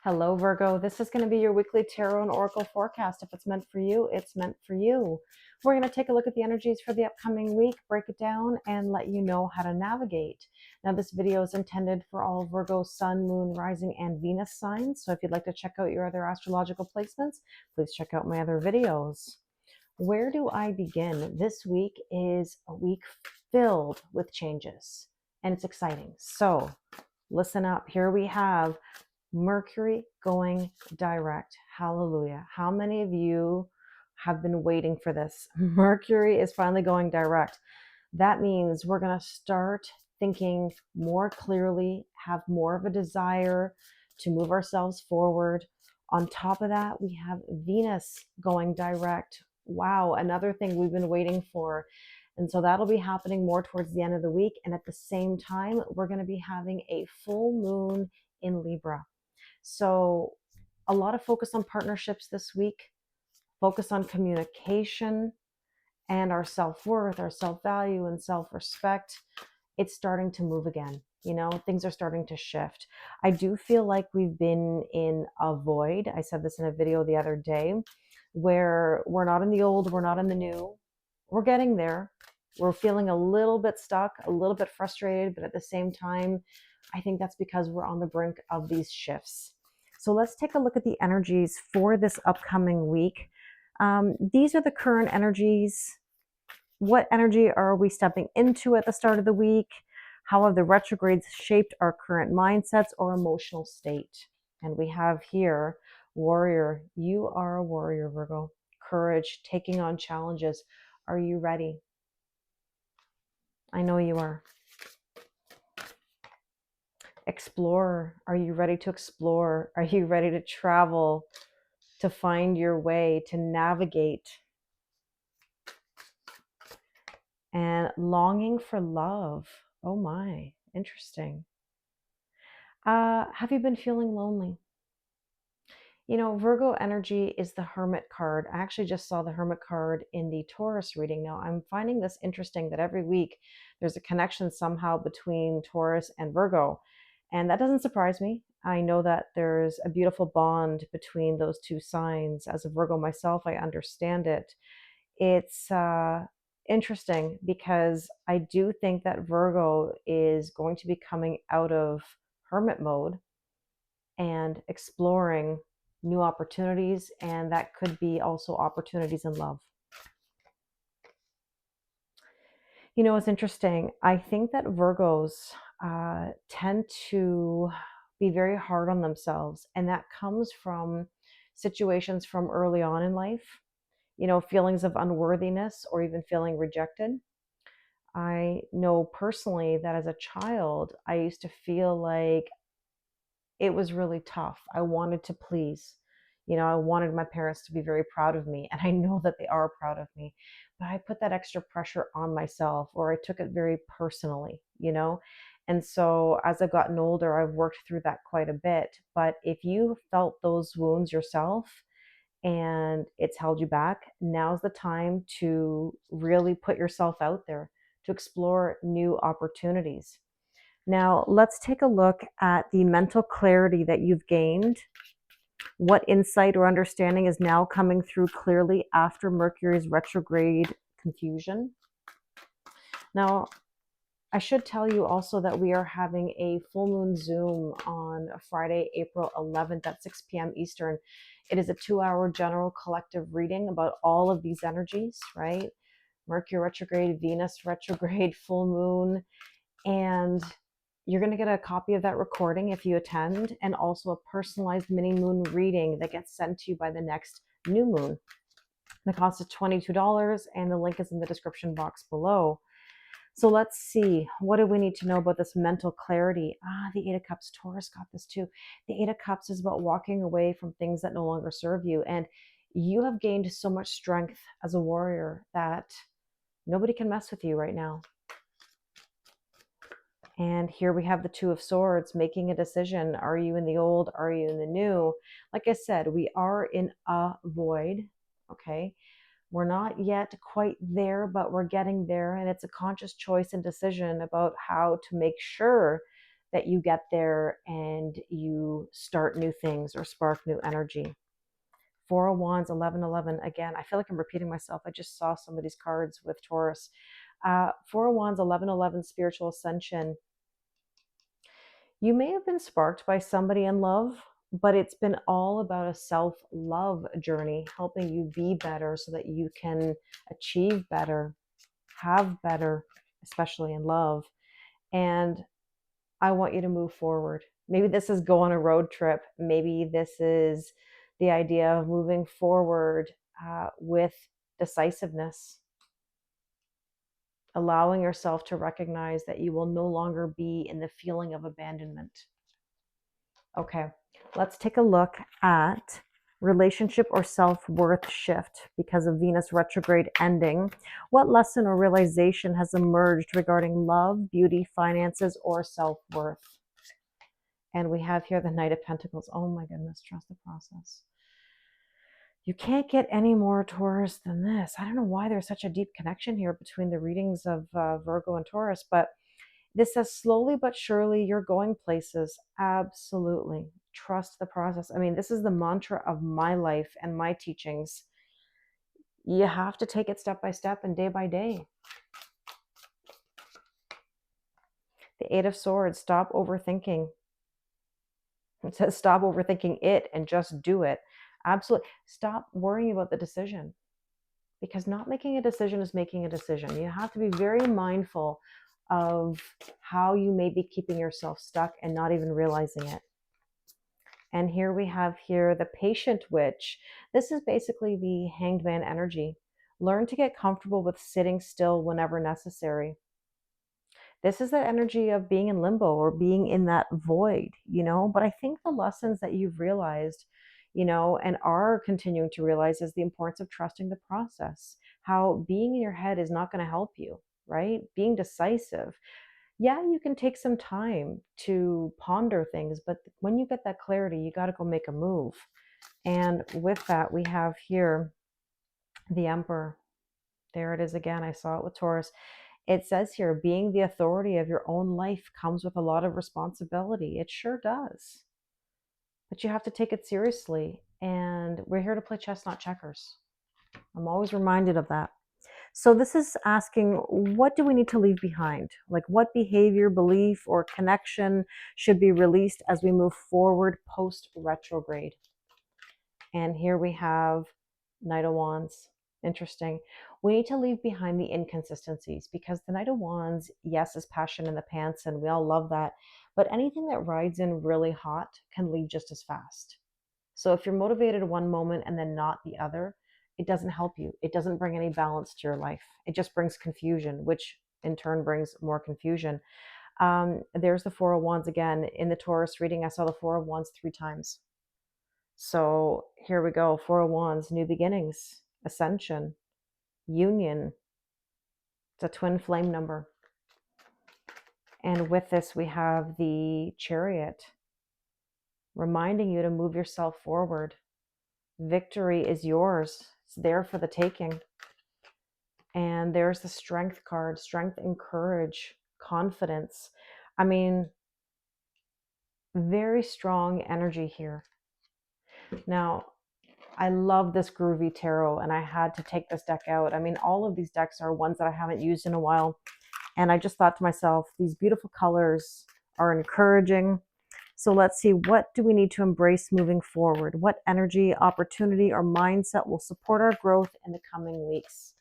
Hello, Virgo. This is going to be your weekly tarot and oracle forecast. If it's meant for you, it's meant for you. We're going to take a look at the energies for the upcoming week, break it down, and let you know how to navigate. Now, this video is intended for all Virgo, Sun, Moon, Rising, and Venus signs. So if you'd like to check out your other astrological placements, please check out my other videos. Where do I begin? This week is a week filled with changes, and it's exciting. So listen up. Here we have Mercury going direct. Hallelujah. How many of you have been waiting for this? Mercury is finally going direct. That means we're going to start thinking more clearly, have more of a desire to move ourselves forward. On top of that, we have Venus going direct. Wow, another thing we've been waiting for. And so that'll be happening more towards the end of the week. And at the same time, we're going to be having a full moon in Libra. So a lot of focus on partnerships this week, focus on communication and our self-worth, our self-value, and self-respect. It's starting to move again. You know, things are starting to shift. I do feel like we've been in a void. I said this in a video the other day, where we're not in the old, we're not in the new. We're getting there. We're feeling a little bit stuck, a little bit frustrated, but at the same time, I think that's because we're on the brink of these shifts. So let's take a look at the energies for this upcoming week. These are the current energies. What energy are we stepping into at the start of the week? How have the retrogrades shaped our current mindsets or emotional state? And we have here, warrior. You are a warrior, Virgo. Courage, taking on challenges. Are you ready? I know you are. Explorer. Are you ready to explore? Are you ready to travel, to find your way, to navigate? And longing for love. Oh my, interesting. Have you been feeling lonely? You know, Virgo energy is the Hermit card. I actually just saw the Hermit card in the Taurus reading. Now, I'm finding this interesting that every week there's a connection somehow between Taurus and Virgo. And that doesn't surprise me. I know that there's a beautiful bond between those two signs. As a Virgo myself, I understand it. It's interesting because I do think that Virgo is going to be coming out of hermit mode and exploring new opportunities, and that could be also opportunities in love. You know, it's interesting. I think that Virgos tend to be very hard on themselves, and that comes from situations from early on in life, you know, feelings of unworthiness or even feeling rejected. I know personally that as a child, I used to feel like it was really tough. I wanted to please. You know, I wanted my parents to be very proud of me, and I know that they are proud of me, but I put that extra pressure on myself, or I took it very personally, you know? And so as I've gotten older, I've worked through that quite a bit. But if you felt those wounds yourself and it's held you back, now's the time to really put yourself out there to explore new opportunities. Now, let's take a look at the mental clarity that you've gained. What insight or understanding is now coming through clearly after Mercury's retrograde confusion? Now, I should tell you also that we are having a full moon Zoom on Friday, April 11th at 6 p.m. Eastern. It is a 2-hour general collective reading about all of these energies, right? Mercury retrograde, Venus retrograde, full moon, and you're going to get a copy of that recording if you attend, and also a personalized mini moon reading that gets sent to you by the next new moon. The cost is $22, and the link is in the description box below. So let's see, what do we need to know about this mental clarity? The Eight of Cups, Taurus got this too. The Eight of Cups is about walking away from things that no longer serve you. And you have gained so much strength as a warrior that nobody can mess with you right now. And here we have the Two of Swords, making a decision. Are you in the old? Are you in the new? Like I said, we are in a void, okay? We're not yet quite there, but we're getting there. And it's a conscious choice and decision about how to make sure that you get there and you start new things or spark new energy. Four of Wands, 1111. Again, I feel like I'm repeating myself. I just saw some of these cards with Taurus. Four of Wands, 1111, spiritual ascension. You may have been sparked by somebody in love, but it's been all about a self-love journey, helping you be better so that you can achieve better, have better, especially in love. And I want you to move forward. Maybe this is go on a road trip. Maybe this is the idea of moving forward with decisiveness, allowing yourself to recognize that you will no longer be in the feeling of abandonment. Okay, let's take a look at relationship or self-worth shift because of Venus retrograde ending. What lesson or realization has emerged regarding love, beauty, finances, or self-worth? And we have here the Knight of Pentacles. Oh my goodness, trust the process. You can't get any more Taurus than this. I don't know why there's such a deep connection here between the readings of Virgo and Taurus, but this says slowly but surely you're going places. Absolutely. Trust the process. I mean, this is the mantra of my life and my teachings. You have to take it step by step and day by day. The Eight of Swords, stop overthinking. It says stop overthinking it and just do it. Absolutely. Stop worrying about the decision, because not making a decision is making a decision. You have to be very mindful of how you may be keeping yourself stuck and not even realizing it. And here we have here the Patient Witch. This is basically the Hanged Man energy. Learn to get comfortable with sitting still whenever necessary. This is the energy of being in limbo or being in that void, but I think the lessons that you've realized, and are continuing to realize, is the importance of trusting the process, how being in your head is not going to help you, right? Being decisive. Yeah, you can take some time to ponder things, but when you get that clarity, you got to go make a move. And with that, we have here the Emperor. There it is again. I saw it with Taurus. It says here, being the authority of your own life comes with a lot of responsibility. It sure does. But you have to take it seriously. And we're here to play chess, not checkers. I'm always reminded of that. So this is asking, what do we need to leave behind? Like what behavior, belief, or connection should be released as we move forward post-retrograde? And here we have Knight of Wands. Interesting. We need to leave behind the inconsistencies, because the Knight of Wands, yes, is passion in the pants, and we all love that. But anything that rides in really hot can leave just as fast. So if you're motivated one moment and then not the other, it doesn't help you. It doesn't bring any balance to your life. It just brings confusion, which in turn brings more confusion. There's the Four of Wands again. In the Taurus reading, I saw the Four of Wands 3 times. So here we go. Four of Wands, new beginnings, ascension, union. It's a twin flame number. And with this, we have the Chariot, reminding you to move yourself forward. Victory is yours. It's there for the taking. And there's the Strength card, strength and courage, confidence. I mean, very strong energy here. Now, I love this groovy tarot, and I had to take this deck out. I mean, all of these decks are ones that I haven't used in a while. And I just thought to myself, these beautiful colors are encouraging. So let's see, what do we need to embrace moving forward? What energy, opportunity, or mindset will support our growth in the coming weeks?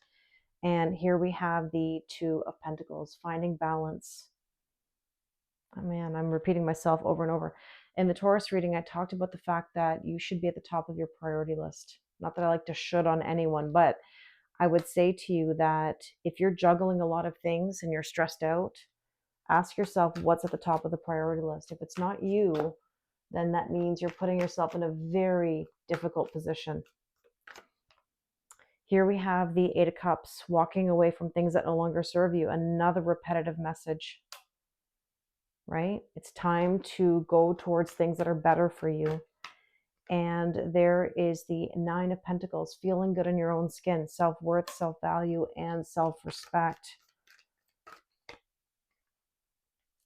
And here we have the Two of Pentacles, finding balance. Oh man, I'm repeating myself over and over. In the Taurus reading, I talked about the fact that you should be at the top of your priority list. Not that I like to should on anyone, but I would say to you that if you're juggling a lot of things and you're stressed out, ask yourself what's at the top of the priority list. If it's not you, then that means you're putting yourself in a very difficult position. Here we have the Eight of Cups, walking away from things that no longer serve you. Another repetitive message, right? It's time to go towards things that are better for you. And there is the Nine of Pentacles, feeling good in your own skin, self-worth, self-value, and self-respect.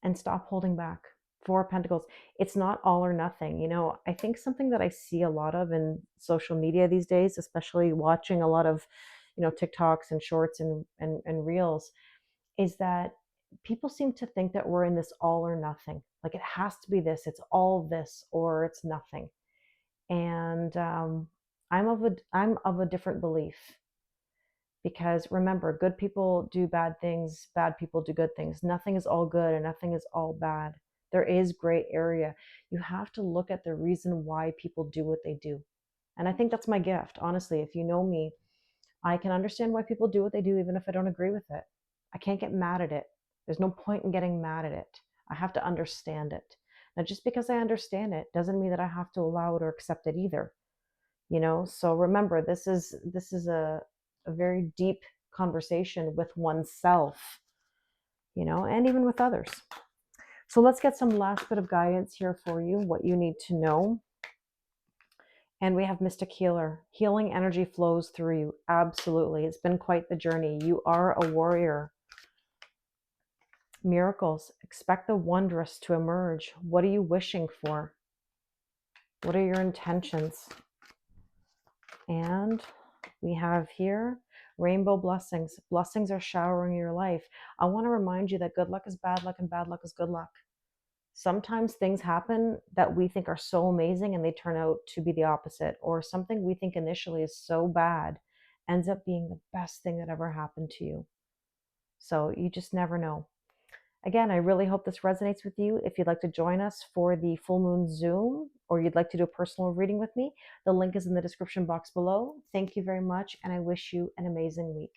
And stop holding back. Four of Pentacles. It's not all or nothing. You know, I think something that I see a lot of in social media these days, especially watching a lot of, you know, TikToks and shorts and reels, is that people seem to think that we're in this all or nothing. Like it has to be this, it's all this or it's nothing. And I'm of a different belief, because remember, good people do bad things, bad people do good things. Nothing is all good and nothing is all bad. There is gray area. You have to look at the reason why people do what they do. And I think that's my gift. Honestly, if you know me, I can understand why people do what they do, even if I don't agree with it. I can't get mad at it. There's no point in getting mad at it. I have to understand it. Now, just because I understand it doesn't mean that I have to allow it or accept it either. You know, so remember, this is a very deep conversation with oneself, you know, and even with others. So let's get some last bit of guidance here for you, what you need to know. And we have Mystic Healer. Healing energy flows through you. Absolutely. It's been quite the journey. You are a warrior. Miracles. Expect the wondrous to emerge. What are you wishing for? What are your intentions? And we have here rainbow blessings. Blessings are showering your life. I want to remind you that good luck is bad luck and bad luck is good luck. Sometimes things happen that we think are so amazing and they turn out to be the opposite, or something we think initially is so bad ends up being the best thing that ever happened to you. So you just never know. Again, I really hope this resonates with you. If you'd like to join us for the full moon Zoom, or you'd like to do a personal reading with me, the link is in the description box below. Thank you very much, and I wish you an amazing week.